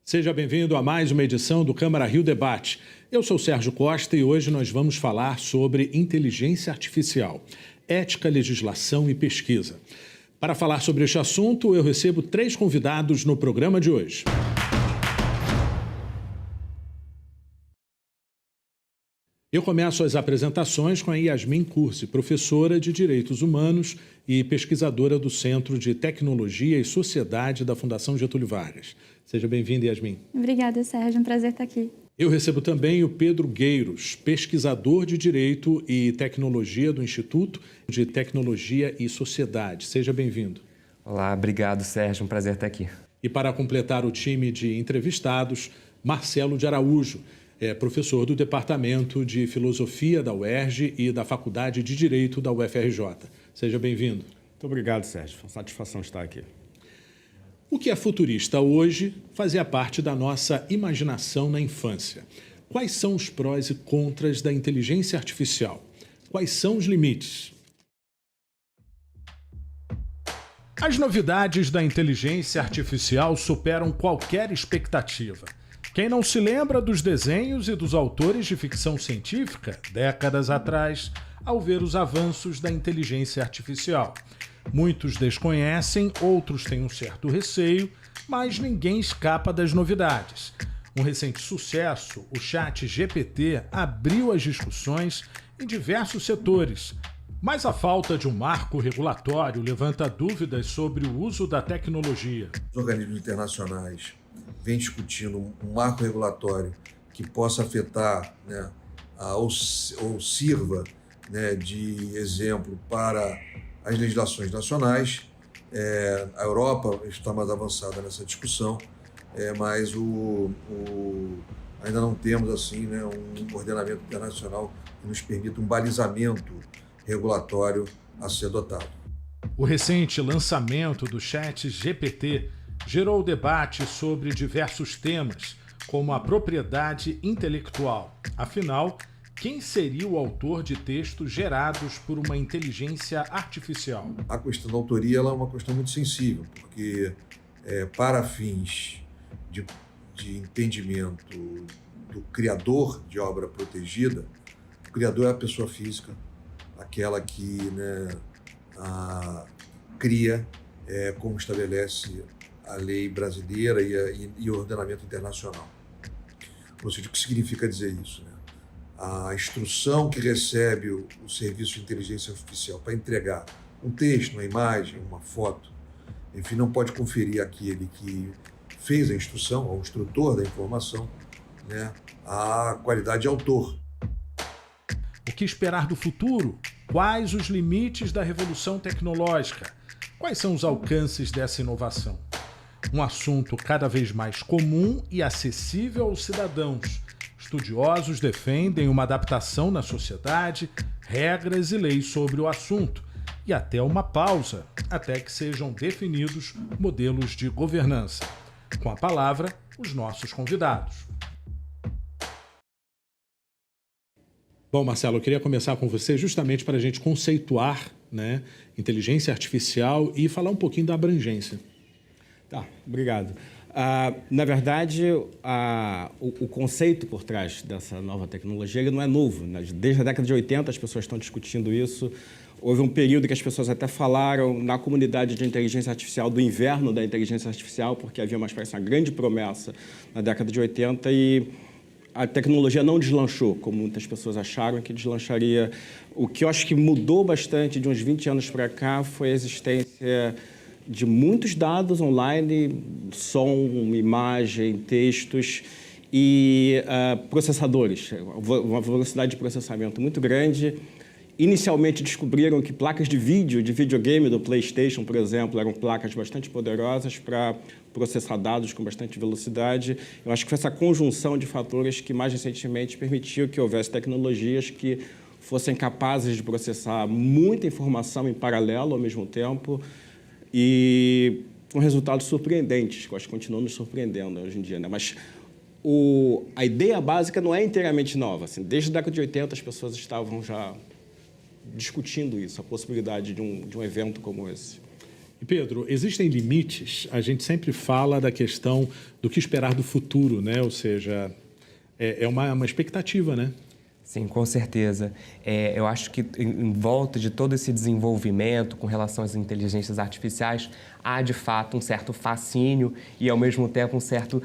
Seja bem-vindo a mais uma edição do Câmara Rio Debate. Eu sou Sérgio Costa e hoje nós vamos falar sobre inteligência artificial, ética, legislação e pesquisa. Para falar sobre este assunto, eu recebo 3 convidados no programa de hoje. Eu começo as apresentações com a Yasmin Cursi, professora de Direitos Humanos e pesquisadora do Centro de Tecnologia e Sociedade da Fundação Getúlio Vargas. Seja bem-vinda, Yasmin. Obrigada, Sérgio. Um prazer estar aqui. Eu recebo também o Pedro Gueiros, pesquisador de Direito e Tecnologia do Instituto de Tecnologia e Sociedade. Seja bem-vindo. Olá, obrigado, Sérgio. Um prazer estar aqui. E para completar o time de entrevistados, Marcelo de Araújo, professor do Departamento de Filosofia da UERJ e da Faculdade de Direito da UFRJ. Seja bem-vindo. Muito obrigado, Sérgio. Uma satisfação estar aqui. O que é futurista hoje fazia parte da nossa imaginação na infância. Quais são os prós e contras da inteligência artificial? Quais são os limites? As novidades da inteligência artificial superam qualquer expectativa. Quem não se lembra dos desenhos e dos autores de ficção científica, décadas atrás, ao ver os avanços da inteligência artificial? Muitos desconhecem, outros têm um certo receio, mas ninguém escapa das novidades. Um recente sucesso, o ChatGPT, abriu as discussões em diversos setores. Mas a falta de um marco regulatório levanta dúvidas sobre o uso da tecnologia. Os organismos internacionais vêm discutindo um marco regulatório que possa afetar, ou sirva, de exemplo para as legislações nacionais. A Europa está mais avançada nessa discussão, mas ainda não temos assim, um ordenamento internacional que nos permita um balizamento regulatório a ser adotado. O recente lançamento do ChatGPT gerou debate sobre diversos temas, como a propriedade intelectual. Afinal, quem seria o autor de textos gerados por uma inteligência artificial? A questão da autoria ela é uma questão muito sensível, porque para fins de entendimento do criador de obra protegida, o criador é a pessoa física, aquela que cria, como estabelece a lei brasileira e o ordenamento internacional. Ou seja, o que significa dizer isso? A instrução que recebe o serviço de inteligência artificial para entregar um texto, uma imagem, uma foto, enfim, não pode conferir àquele que fez a instrução, ao instrutor da informação, a qualidade de autor. O que esperar do futuro? Quais os limites da revolução tecnológica? Quais são os alcances dessa inovação? Um assunto cada vez mais comum e acessível aos cidadãos. Estudiosos defendem uma adaptação na sociedade, regras e leis sobre o assunto, e até uma pausa, até que sejam definidos modelos de governança. Com a palavra, os nossos convidados. Bom, Marcelo, eu queria começar com você justamente para a gente conceituar, inteligência artificial e falar um pouquinho da abrangência. Tá, obrigado. Na verdade, o conceito por trás dessa nova tecnologia ele não é novo. Desde a década de 80 as pessoas estão discutindo isso. Houve um período que as pessoas até falaram na comunidade de inteligência artificial do inverno da inteligência artificial, porque havia uma grande promessa na década de 80 e a tecnologia não deslanchou, como muitas pessoas acharam que deslancharia. O que eu acho que mudou bastante de uns 20 anos para cá foi a existência de muitos dados online, som, imagem, textos e processadores, uma velocidade de processamento muito grande. Inicialmente descobriram que placas de videogame do PlayStation, por exemplo, eram placas bastante poderosas para processar dados com bastante velocidade. Eu acho que foi essa conjunção de fatores que mais recentemente permitiu que houvesse tecnologias que fossem capazes de processar muita informação em paralelo ao mesmo tempo, e com resultados surpreendentes, que eu acho que continuam nos surpreendendo hoje em dia. Mas a ideia básica não é inteiramente nova. Assim, desde a década de 80 as pessoas estavam já discutindo isso, a possibilidade de um evento como esse. E Pedro, existem limites? A gente sempre fala da questão do que esperar do futuro, né? Ou seja, é uma expectativa, né? Sim, com certeza. Eu acho que em volta de todo esse desenvolvimento com relação às inteligências artificiais, há de fato um certo fascínio e ao mesmo tempo um certo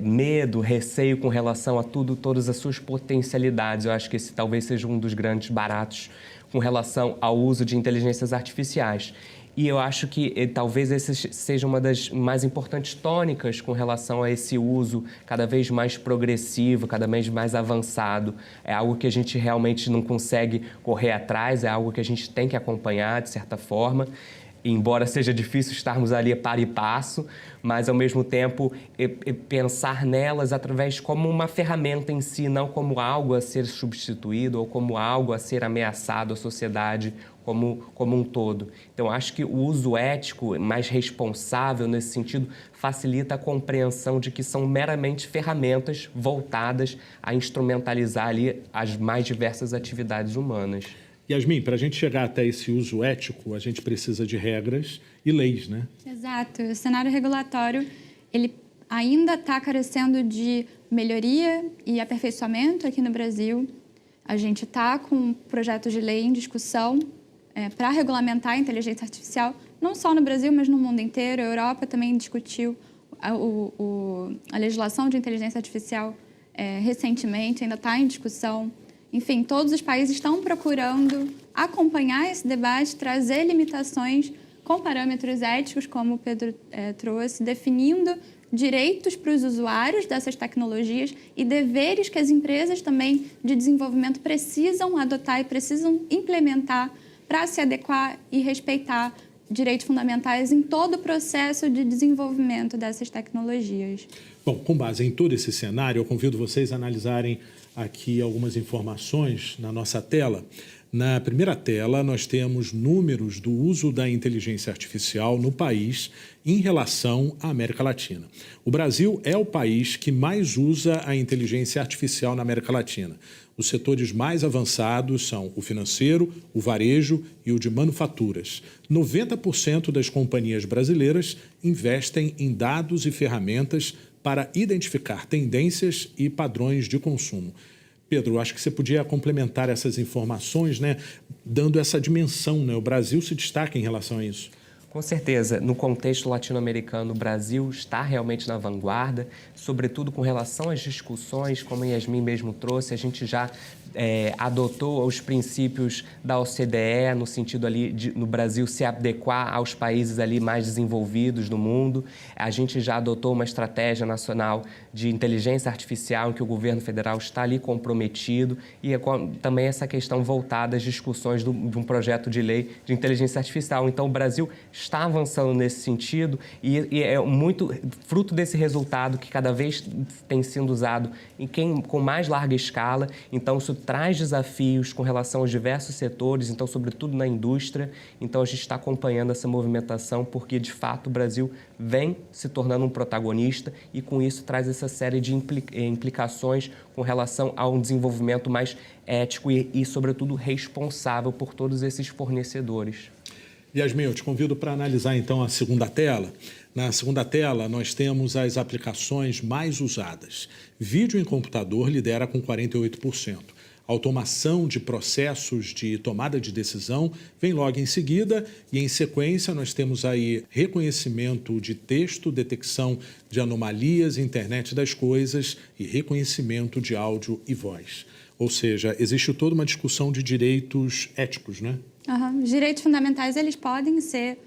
medo, receio com relação a todas as suas potencialidades. Eu acho que esse talvez seja um dos grandes baratos com relação ao uso de inteligências artificiais. E eu acho que talvez essa seja uma das mais importantes tônicas com relação a esse uso cada vez mais progressivo, cada vez mais avançado. É algo que a gente realmente não consegue correr atrás, é algo que a gente tem que acompanhar, de certa forma. Embora seja difícil estarmos ali par e passo, mas, ao mesmo tempo, pensar nelas através como uma ferramenta em si, não como algo a ser substituído ou como algo a ser ameaçado à sociedade como um todo. Então, acho que o uso ético, mais responsável nesse sentido, facilita a compreensão de que são meramente ferramentas voltadas a instrumentalizar ali as mais diversas atividades humanas. Yasmin, para a gente chegar até esse uso ético, a gente precisa de regras e leis, né? Exato. O cenário regulatório, ele ainda está carecendo de melhoria e aperfeiçoamento aqui no Brasil. A gente está com um projeto de lei em discussão para regulamentar a inteligência artificial, não só no Brasil, mas no mundo inteiro. A Europa também discutiu a legislação de inteligência artificial recentemente, ainda está em discussão. Enfim, todos os países estão procurando acompanhar esse debate, trazer limitações com parâmetros éticos, como o Pedro trouxe, definindo direitos para os usuários dessas tecnologias e deveres que as empresas também de desenvolvimento precisam adotar e precisam implementar para se adequar e respeitar direitos fundamentais em todo o processo de desenvolvimento dessas tecnologias. Bom, com base em todo esse cenário, eu convido vocês a analisarem aqui algumas informações na nossa tela. Na primeira tela, nós temos números do uso da inteligência artificial no país em relação à América Latina. O Brasil é o país que mais usa a inteligência artificial na América Latina. Os setores mais avançados são o financeiro, o varejo e o de manufaturas. 90% das companhias brasileiras investem em dados e ferramentas para identificar tendências e padrões de consumo. Pedro, acho que você podia complementar essas informações, né, dando essa dimensão, né? O Brasil se destaca em relação a isso. Com certeza, no contexto latino-americano, o Brasil está realmente na vanguarda, sobretudo com relação às discussões, como a Yasmin mesmo trouxe, a gente já adotou os princípios da OCDE, no sentido ali de, no Brasil, se adequar aos países ali mais desenvolvidos do mundo. A gente já adotou uma estratégia nacional de inteligência artificial, em que o governo federal está ali comprometido, e também essa questão voltada às discussões de um projeto de lei de inteligência artificial. Então, o Brasil está avançando nesse sentido e é muito fruto desse resultado que cada vez tem sido usado com mais larga escala. Então, isso traz desafios com relação aos diversos setores, então, sobretudo na indústria. Então, a gente está acompanhando essa movimentação porque, de fato, o Brasil vem se tornando um protagonista e, com isso, traz essa série de implicações com relação a um desenvolvimento mais ético e, sobretudo, responsável por todos esses fornecedores. Yasmin, eu te convido para analisar, então, a segunda tela. Na segunda tela, nós temos as aplicações mais usadas. Vídeo em computador lidera com 48%. Automação de processos de tomada de decisão vem logo em seguida e, em sequência, nós temos aí reconhecimento de texto, detecção de anomalias, internet das coisas e reconhecimento de áudio e voz. Ou seja, existe toda uma discussão de direitos éticos, né? Uhum. Os direitos fundamentais, eles podem ser...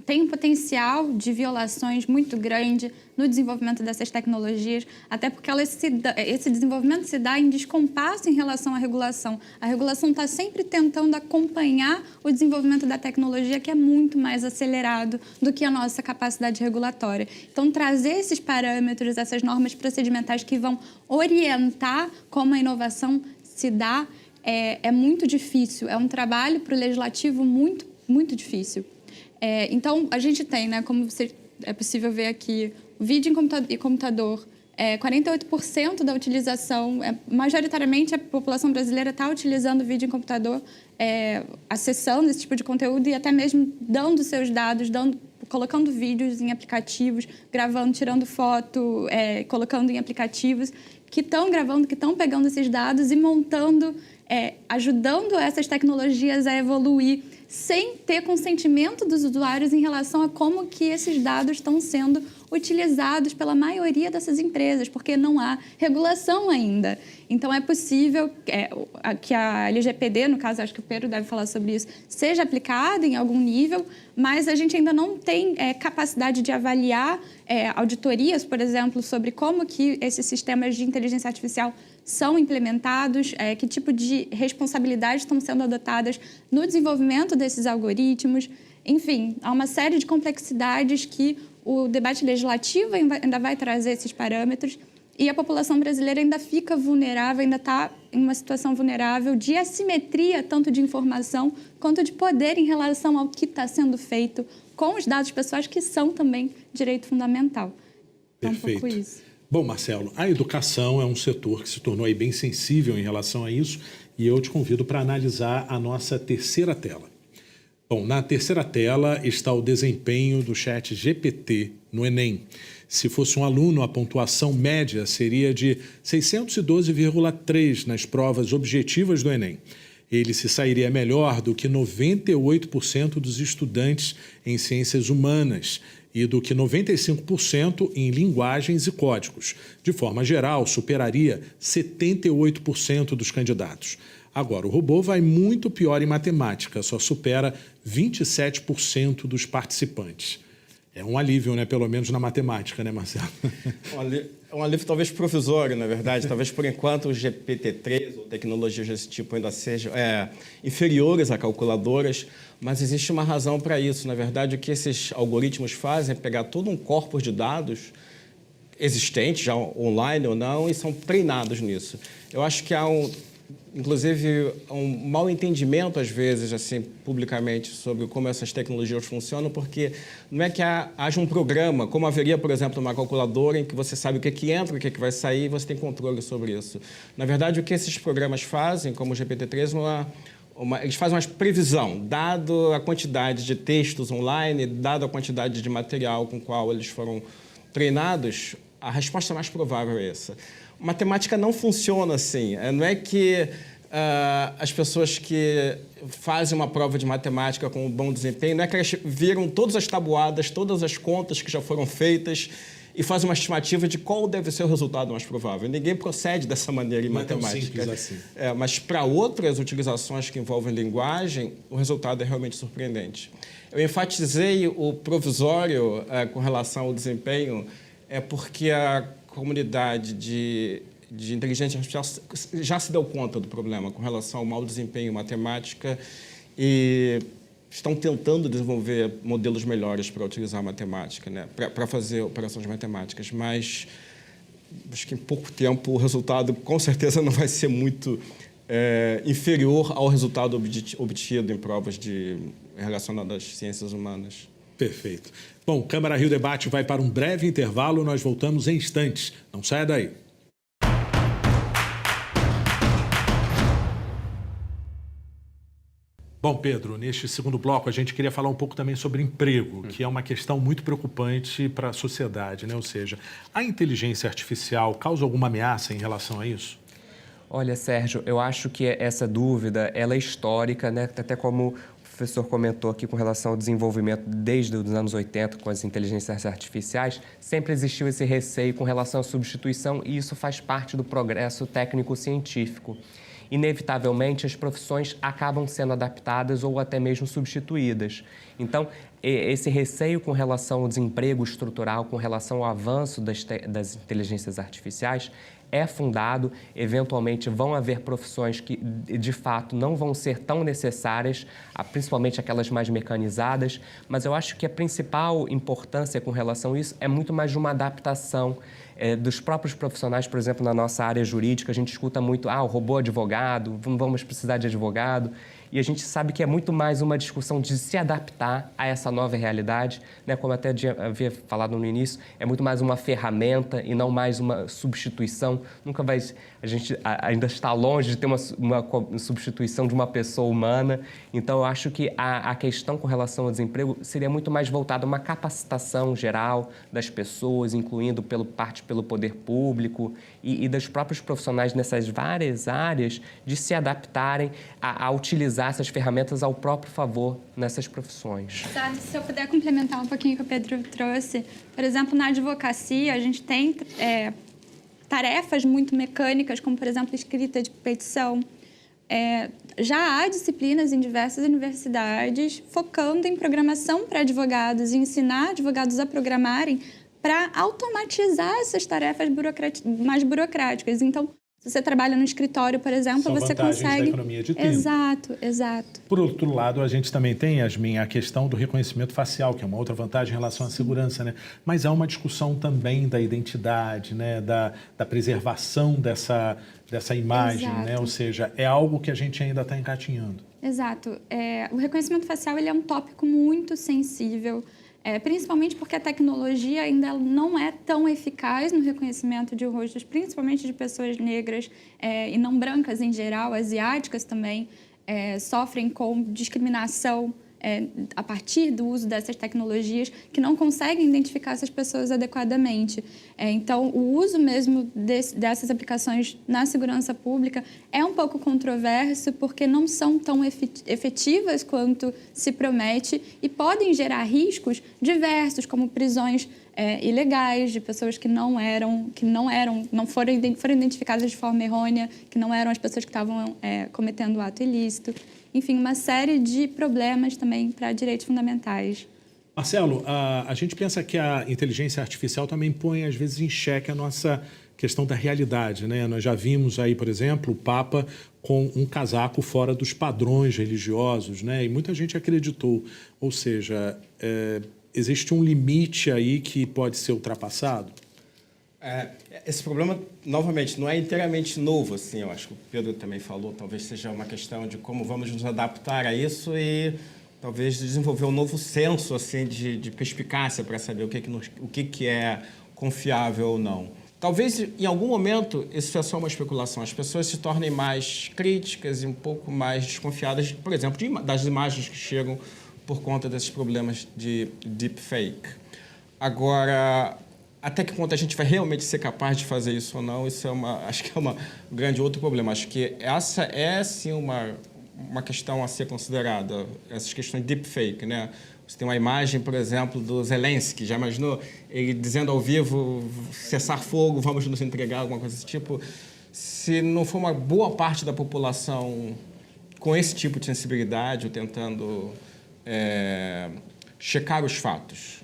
tem um potencial de violações muito grande no desenvolvimento dessas tecnologias, até porque esse desenvolvimento se dá em descompasso em relação à regulação. A regulação está sempre tentando acompanhar o desenvolvimento da tecnologia, que é muito mais acelerado do que a nossa capacidade regulatória. Então, trazer esses parâmetros, essas normas procedimentais que vão orientar como a inovação se dá, é muito difícil. É um trabalho para o legislativo muito, muito difícil. Então, a gente tem, né, como é possível ver aqui, vídeo em computador 48% da utilização, majoritariamente a população brasileira está utilizando vídeo em computador, acessando esse tipo de conteúdo e até mesmo dando seus dados, colocando vídeos em aplicativos, gravando, tirando foto, colocando em aplicativos que estão gravando, que estão pegando esses dados e montando, ajudando essas tecnologias a evoluir sem ter consentimento dos usuários em relação a como que esses dados estão sendo utilizados pela maioria dessas empresas, porque não há regulação ainda. Então, é possível que a LGPD, no caso, acho que o Pedro deve falar sobre isso, seja aplicada em algum nível, mas a gente ainda não tem capacidade de avaliar auditorias, por exemplo, sobre como que esses sistemas de inteligência artificial são implementados, que tipo de responsabilidades estão sendo adotadas no desenvolvimento desses algoritmos. Enfim, há uma série de complexidades que o debate legislativo ainda vai trazer esses parâmetros e a população brasileira ainda fica vulnerável, ainda está em uma situação vulnerável de assimetria, tanto de informação quanto de poder em relação ao que está sendo feito com os dados pessoais, que são também direito fundamental. Então, Perfeito. um pouco isso. Bom, Marcelo, a educação é um setor que se tornou aí bem sensível em relação a isso e eu te convido para analisar a nossa terceira tela. Bom, na terceira tela está o desempenho do chat GPT no Enem. Se fosse um aluno, a pontuação média seria de 612,3 nas provas objetivas do Enem. Ele se sairia melhor do que 98% dos estudantes em ciências humanas e do que 95% em linguagens e códigos. De forma geral, superaria 78% dos candidatos. Agora, o robô vai muito pior em matemática, só supera 27% dos participantes. É um alívio, né? Pelo menos na matemática, né, Marcelo? É um alívio talvez provisório, na verdade. Talvez, por enquanto, o GPT-3 ou tecnologias desse tipo ainda sejam inferiores a calculadoras, mas existe uma razão para isso. Na verdade, o que esses algoritmos fazem é pegar todo um corpus de dados existentes, já online ou não, e são treinados nisso. Eu acho que há inclusive, um mau entendimento, às vezes, assim, publicamente, sobre como essas tecnologias funcionam, porque não é que haja um programa, como haveria, por exemplo, uma calculadora em que você sabe o que entra, o que vai sair, e você tem controle sobre isso. Na verdade, o que esses programas fazem, como o GPT-3, eles fazem uma previsão, dado a quantidade de textos online, dado a quantidade de material com o qual eles foram treinados, a resposta mais provável é essa. Matemática não funciona assim. Não é que as pessoas que fazem uma prova de matemática com um bom desempenho, não é que elas viram todas as tabuadas, todas as contas que já foram feitas e fazem uma estimativa de qual deve ser o resultado mais provável. Ninguém procede dessa maneira em matemática. Não é tão simples assim. Mas para outras utilizações que envolvem linguagem, o resultado é realmente surpreendente. Eu enfatizei o provisório com relação ao desempenho, porque a comunidade de inteligência artificial já se deu conta do problema com relação ao mau desempenho em matemática e estão tentando desenvolver modelos melhores para utilizar a matemática, né? Para fazer operações matemáticas, mas acho que em pouco tempo o resultado com certeza não vai ser muito inferior ao resultado obtido em provas relacionadas às ciências humanas. Perfeito. Bom, Câmara Rio Debate vai para um breve intervalo, nós voltamos em instantes. Não saia daí. Bom, Pedro, neste segundo bloco a gente queria falar um pouco também sobre emprego, que é uma questão muito preocupante para a sociedade, né? Ou seja, a inteligência artificial causa alguma ameaça em relação a isso? Olha, Sérgio, eu acho que essa dúvida ela é histórica, né? Até como o professor comentou aqui com relação ao desenvolvimento desde os anos 80 com as inteligências artificiais, sempre existiu esse receio com relação à substituição e isso faz parte do progresso técnico-científico. Inevitavelmente, as profissões acabam sendo adaptadas ou até mesmo substituídas. Então, esse receio com relação ao desemprego estrutural, com relação ao avanço das inteligências artificiais, é fundado. Eventualmente, vão haver profissões que, de fato, não vão ser tão necessárias, principalmente aquelas mais mecanizadas, mas eu acho que a principal importância com relação a isso é muito mais de uma adaptação dos próprios profissionais. Por exemplo, na nossa área jurídica, a gente escuta muito, o robô advogado, vamos precisar de advogado. e a gente sabe que é muito mais uma discussão de se adaptar a essa nova realidade, né? Como até havia falado no início, é muito mais uma ferramenta e não mais uma substituição. A gente ainda está longe de ter uma substituição de uma pessoa humana, então eu acho que a questão com relação ao desemprego seria muito mais voltada a uma capacitação geral das pessoas, incluindo parte pelo poder público e dos próprios profissionais nessas várias áreas, de se adaptarem a utilizar essas ferramentas ao próprio favor nessas profissões. Exato. Se eu puder complementar um pouquinho o que o Pedro trouxe, por exemplo, na advocacia, a gente tem tarefas muito mecânicas, como, por exemplo, escrita de petição. Já há disciplinas em diversas universidades focando em programação para advogados e ensinar advogados a programarem para automatizar essas tarefas mais burocráticas. Então, se você trabalha no escritório, por exemplo, São você vantagens consegue... da economia de tempo. Exato. Por outro lado, a gente também tem, Yasmin, a questão do reconhecimento facial, que é uma outra vantagem em relação à segurança, né? Mas há uma discussão também da identidade, né? Da preservação dessa imagem, né? Ou seja, é algo que a gente ainda está engatinhando. Exato. O reconhecimento facial ele é um tópico muito sensível, principalmente porque a tecnologia ainda não é tão eficaz no reconhecimento de rostos, principalmente de pessoas negras e não brancas em geral, asiáticas também, sofrem com discriminação a partir do uso dessas tecnologias que não conseguem identificar essas pessoas adequadamente. Então, o uso mesmo dessas aplicações na segurança pública é um pouco controverso porque não são tão efetivas quanto se promete e podem gerar riscos diversos, como prisões ilegais de pessoas que foram identificadas de forma errônea, que não eram as pessoas que estavam cometendo o ato ilícito. Enfim, uma série de problemas também para direitos fundamentais. Marcelo, a gente pensa que a inteligência artificial também põe, às vezes, em xeque a nossa questão da realidade, né? Nós já vimos aí, por exemplo, o Papa com um casaco fora dos padrões religiosos, né? E muita gente acreditou. Ou seja, existe um limite aí que pode ser ultrapassado? Esse problema, novamente, não é inteiramente novo, assim, eu acho que o Pedro também falou, talvez seja uma questão de como vamos nos adaptar a isso e talvez desenvolver um novo senso, assim, de perspicácia para saber o que é confiável ou não. Talvez, em algum momento, isso é só uma especulação, as pessoas se tornem mais críticas e um pouco mais desconfiadas, por exemplo, das imagens que chegam por conta desses problemas de deepfake. Agora, até que ponto a gente vai realmente ser capaz de fazer isso ou não, acho que é um grande outro problema. Acho que essa é, sim, uma questão a ser considerada, essas questões de deepfake, né? Você tem uma imagem, por exemplo, do Zelensky, já imaginou? Ele dizendo ao vivo, cessar fogo, vamos nos entregar, alguma coisa desse tipo. Se não for uma boa parte da população com esse tipo de sensibilidade, ou tentando checar os fatos,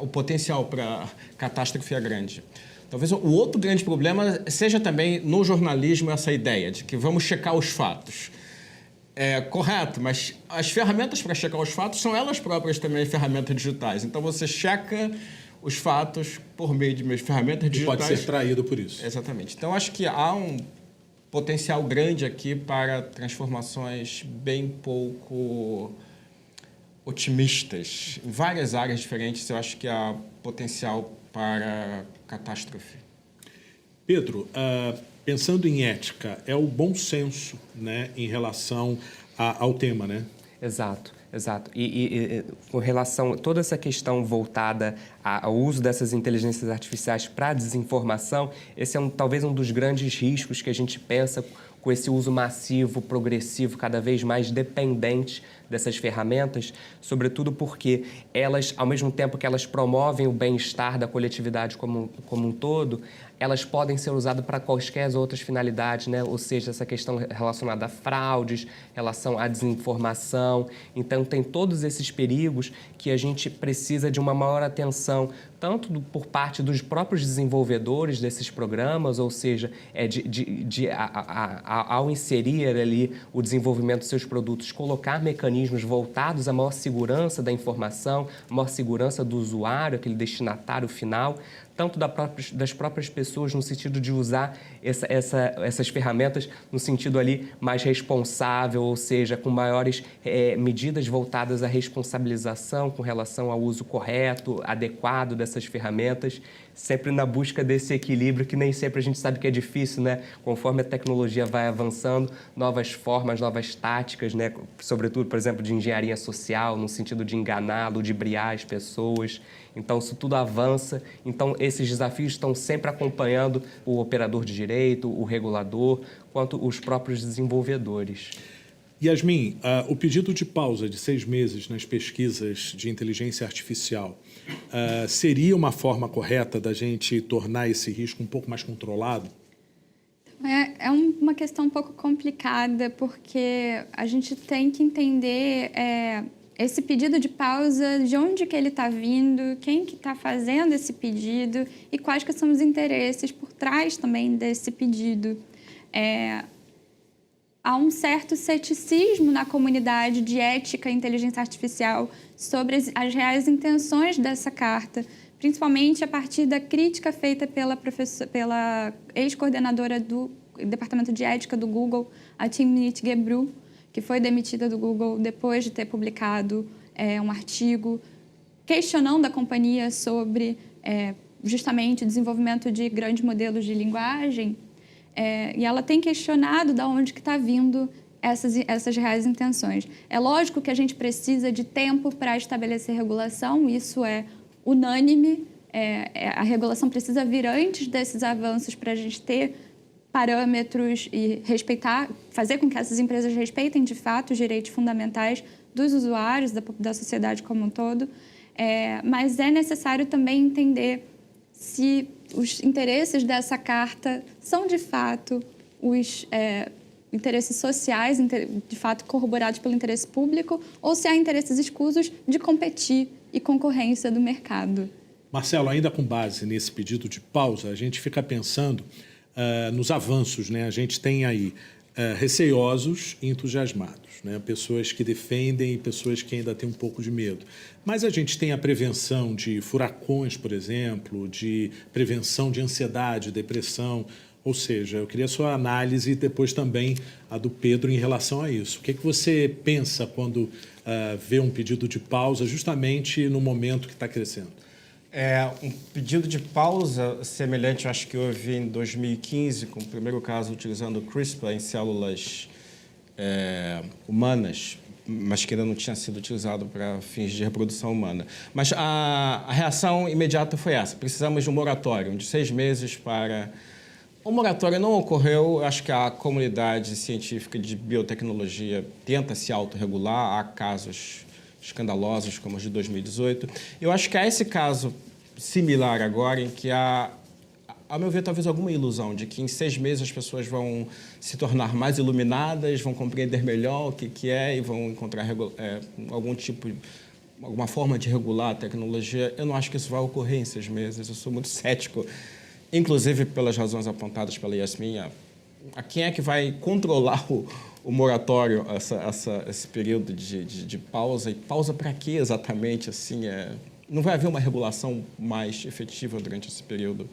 o potencial para catástrofe é grande. Talvez o outro grande problema seja também no jornalismo essa ideia de que vamos checar os fatos. Correto, mas as ferramentas para checar os fatos são elas próprias também ferramentas digitais. Então você checa os fatos por meio de ferramentas digitais. E pode ser traído por isso. Exatamente. Então acho que há um potencial grande aqui para transformações bem pouco otimistas. Em várias áreas diferentes, eu acho que há potencial para catástrofe. Pedro, pensando em ética, é o bom senso, né, em relação ao tema, né? Exato. E com relação a toda essa questão voltada ao uso dessas inteligências artificiais para a desinformação, esse é talvez um dos grandes riscos que a gente pensa com esse uso massivo, progressivo, cada vez mais dependente dessas ferramentas, sobretudo porque elas, ao mesmo tempo que elas promovem o bem-estar da coletividade como um todo, elas podem ser usadas para quaisquer outras finalidades, né? Ou seja, essa questão relacionada a fraudes, relação à desinformação. Então, tem todos esses perigos que a gente precisa de uma maior atenção, tanto por parte dos próprios desenvolvedores desses programas, ou seja, ao inserir ali o desenvolvimento dos seus produtos, colocar mecanismos voltados à maior segurança da informação, maior segurança do usuário, aquele destinatário final, tanto das próprias pessoas, no sentido de usar essas ferramentas no sentido ali mais responsável, ou seja, com maiores medidas voltadas à responsabilização com relação ao uso correto, adequado dessas ferramentas, sempre na busca desse equilíbrio que nem sempre a gente sabe que é difícil, né? Conforme a tecnologia vai avançando, novas formas, novas táticas, né? Sobretudo, por exemplo, de engenharia social, no sentido de enganar, ludibriar as pessoas. Então, isso tudo avança. Então, esses desafios estão sempre acompanhando o operador de direito, o regulador, quanto os próprios desenvolvedores. Yasmin, o pedido de pausa de 6 meses nas pesquisas de inteligência artificial seria uma forma correta da gente tornar esse risco um pouco mais controlado? É uma questão um pouco complicada, porque a gente tem que entender esse pedido de pausa, de onde que ele está vindo, quem que está fazendo esse pedido e quais que são os interesses por trás também desse pedido. Há um certo ceticismo na comunidade de ética e inteligência artificial sobre as reais intenções dessa carta, principalmente a partir da crítica feita pela ex-coordenadora do Departamento de Ética do Google, a Timnit Gebru, que foi demitida do Google depois de ter publicado um artigo questionando a companhia sobre justamente o desenvolvimento de grandes modelos de linguagem. E ela tem questionado de onde que está vindo essas reais intenções. É lógico que a gente precisa de tempo para estabelecer regulação, isso é unânime. A regulação precisa vir antes desses avanços para a gente ter parâmetros e fazer com que essas empresas respeitem de fato os direitos fundamentais dos usuários, da sociedade como um todo. Mas é necessário também entender se os interesses dessa carta são, de fato, os interesses sociais, de fato, corroborados pelo interesse público, ou se há interesses escusos de competir e concorrência do mercado. Marcelo, ainda com base nesse pedido de pausa, a gente fica pensando nos avanços, né? A gente tem aí receiosos e entusiasmados, né? Pessoas que defendem e pessoas que ainda têm um pouco de medo. Mas a gente tem a prevenção de furacões, por exemplo, de prevenção de ansiedade, depressão. Ou seja, eu queria a sua análise e depois também a do Pedro em relação a isso. O que você pensa quando vê um pedido de pausa justamente no momento que está crescendo? Um pedido de pausa semelhante, acho que houve em 2015, com o primeiro caso utilizando o CRISPR em células humanas, mas que ainda não tinha sido utilizado para fins de reprodução humana. Mas a reação imediata foi essa: precisamos de um moratório de 6 meses para... O moratório não ocorreu, acho que a comunidade científica de biotecnologia tenta se autorregular, há casos escandalosos como os de 2018. Eu acho que há esse caso similar agora em que há, ao meu ver, talvez alguma ilusão de que em 6 meses as pessoas vão se tornar mais iluminadas, vão compreender melhor o que é e vão encontrar alguma forma de regular a tecnologia. Eu não acho que isso vai ocorrer em 6 meses, eu sou muito cético, inclusive pelas razões apontadas pela Yasmin. A quem é que vai controlar o moratório, esse período de pausa? E pausa para quê exatamente? Assim, não vai haver uma regulação mais efetiva durante esse período.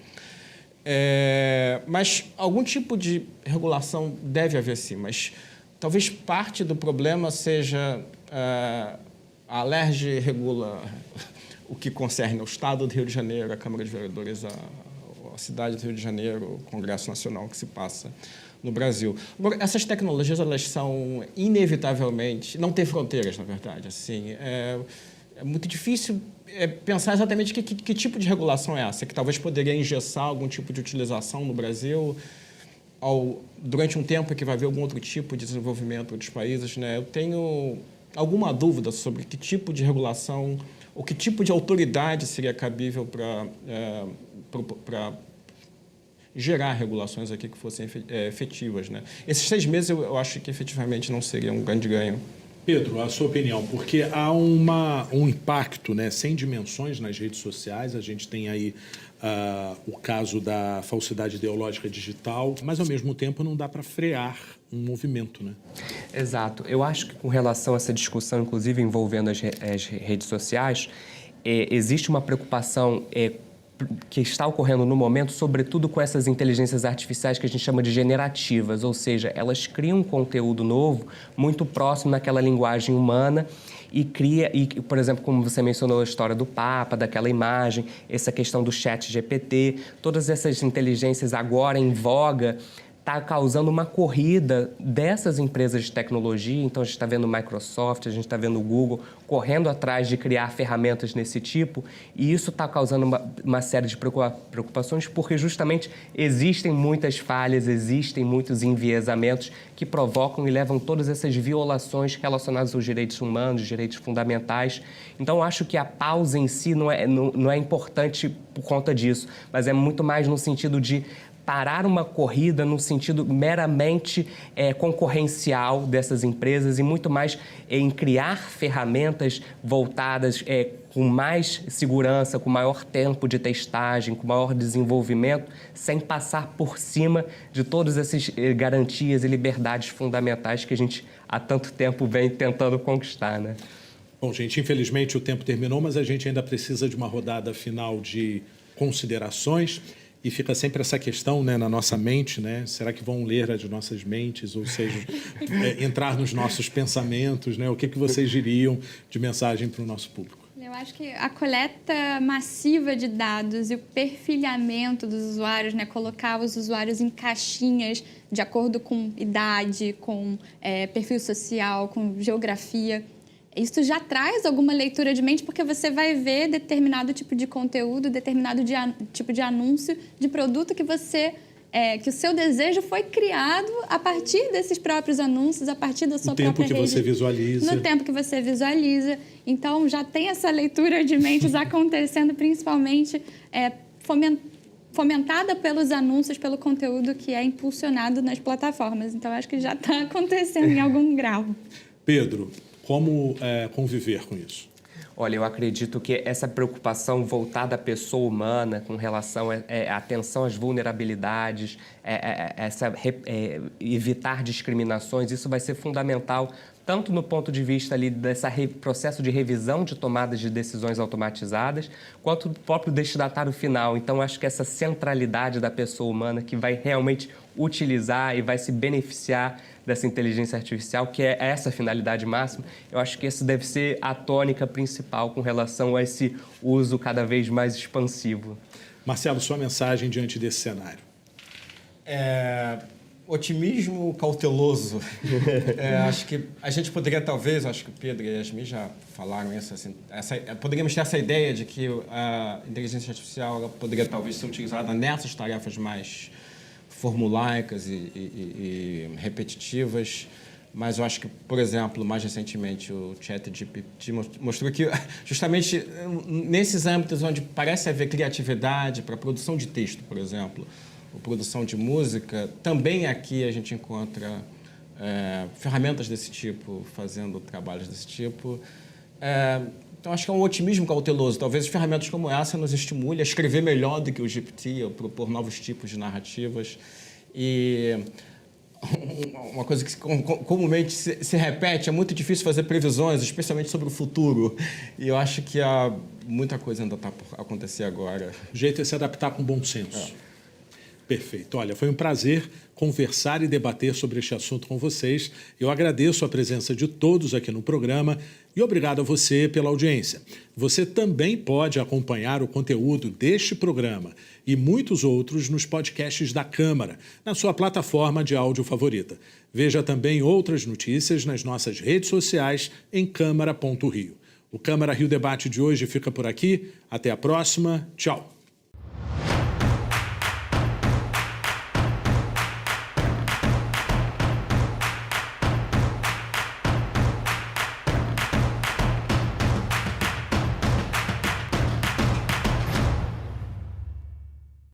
Mas algum tipo de regulação deve haver, sim. Mas talvez parte do problema seja a LERJ regula o que concerne ao Estado do Rio de Janeiro, a Câmara de Vereadores, a cidade do Rio de Janeiro, o Congresso Nacional que se passa no Brasil. Agora, essas tecnologias, elas são inevitavelmente... Não tem fronteiras, na verdade. Assim, é muito difícil pensar exatamente que tipo de regulação é essa, que talvez poderia engessar algum tipo de utilização no Brasil durante um tempo que vai haver algum outro tipo de desenvolvimento dos países, né? Eu tenho alguma dúvida sobre que tipo de regulação ou que tipo de autoridade seria cabível para gerar regulações aqui que fossem efetivas, né? Esses 6 meses eu acho que efetivamente não seria um grande ganho. Pedro, a sua opinião, porque há um impacto, né, sem dimensões nas redes sociais. A gente tem aí o caso da falsidade ideológica digital, mas ao mesmo tempo não dá para frear um movimento, né? Exato. Eu acho que com relação a essa discussão, inclusive envolvendo as redes sociais, existe uma preocupação que está ocorrendo no momento, sobretudo com essas inteligências artificiais que a gente chama de generativas, ou seja, elas criam um conteúdo novo muito próximo naquela linguagem humana e por exemplo, como você mencionou a história do Papa, daquela imagem, essa questão do chat GPT, todas essas inteligências agora em voga, está causando uma corrida dessas empresas de tecnologia. Então, a gente está vendo o Microsoft, a gente está vendo o Google correndo atrás de criar ferramentas desse tipo, e isso está causando uma série de preocupações, porque justamente existem muitas falhas, existem muitos enviesamentos que provocam e levam todas essas violações relacionadas aos direitos humanos, direitos fundamentais. Então, eu acho que a pausa em si não é importante por conta disso, mas é muito mais no sentido de parar uma corrida no sentido meramente concorrencial dessas empresas e muito mais em criar ferramentas voltadas com mais segurança, com maior tempo de testagem, com maior desenvolvimento, sem passar por cima de todas essas garantias e liberdades fundamentais que a gente há tanto tempo vem tentando conquistar, né? Bom, gente, infelizmente o tempo terminou, mas a gente ainda precisa de uma rodada final de considerações. E fica sempre essa questão, né, na nossa mente, né? Será que vão ler as nossas mentes, ou seja, entrar nos nossos pensamentos, né? O que vocês diriam de mensagem para o nosso público? Eu acho que a coleta massiva de dados e o perfilhamento dos usuários, né, colocar os usuários em caixinhas de acordo com idade, com perfil social, com geografia, isso já traz alguma leitura de mente, porque você vai ver determinado tipo de conteúdo, determinado tipo de anúncio, de produto que que o seu desejo foi criado a partir desses próprios anúncios, a partir da sua própria rede. No tempo que você visualiza. No tempo que você visualiza. Então, já tem essa leitura de mentes acontecendo, principalmente fomentada pelos anúncios, pelo conteúdo que é impulsionado nas plataformas. Então, acho que já está acontecendo em algum grau. Pedro, como conviver com isso? Olha, eu acredito que essa preocupação voltada à pessoa humana com relação à atenção às vulnerabilidades, evitar discriminações, isso vai ser fundamental tanto no ponto de vista ali desse processo de revisão de tomadas de decisões automatizadas, quanto do próprio destinatário final. Então, acho que essa centralidade da pessoa humana que vai realmente utilizar e vai se beneficiar dessa inteligência artificial, que é essa finalidade máxima, eu acho que isso deve ser a tônica principal com relação a esse uso cada vez mais expansivo. Marcelo, sua mensagem diante desse cenário? Otimismo cauteloso. Acho que a gente poderia, talvez, acho que o Pedro e a Yasmin já falaram isso, assim, poderíamos ter essa ideia de que a inteligência artificial ela poderia talvez ser utilizada nessas tarefas mais formulaicas e repetitivas, mas eu acho que, por exemplo, mais recentemente o ChatGPT mostrou que justamente nesses âmbitos onde parece haver criatividade para produção de texto, por exemplo, ou produção de música, também aqui a gente encontra ferramentas desse tipo, fazendo trabalhos desse tipo. Então, acho que é um otimismo cauteloso. Talvez ferramentas como essa nos estimule a escrever melhor do que o GPT, a propor novos tipos de narrativas. E uma coisa que comumente se repete, é muito difícil fazer previsões, especialmente sobre o futuro. E eu acho que há muita coisa ainda está por acontecer agora. O jeito é se adaptar com bom senso. Perfeito. Olha, foi um prazer conversar e debater sobre este assunto com vocês. Eu agradeço a presença de todos aqui no programa e obrigado a você pela audiência. Você também pode acompanhar o conteúdo deste programa e muitos outros nos podcasts da Câmara, na sua plataforma de áudio favorita. Veja também outras notícias nas nossas redes sociais em câmara.rio. O Câmara Rio Debate de hoje fica por aqui. Até a próxima. Tchau.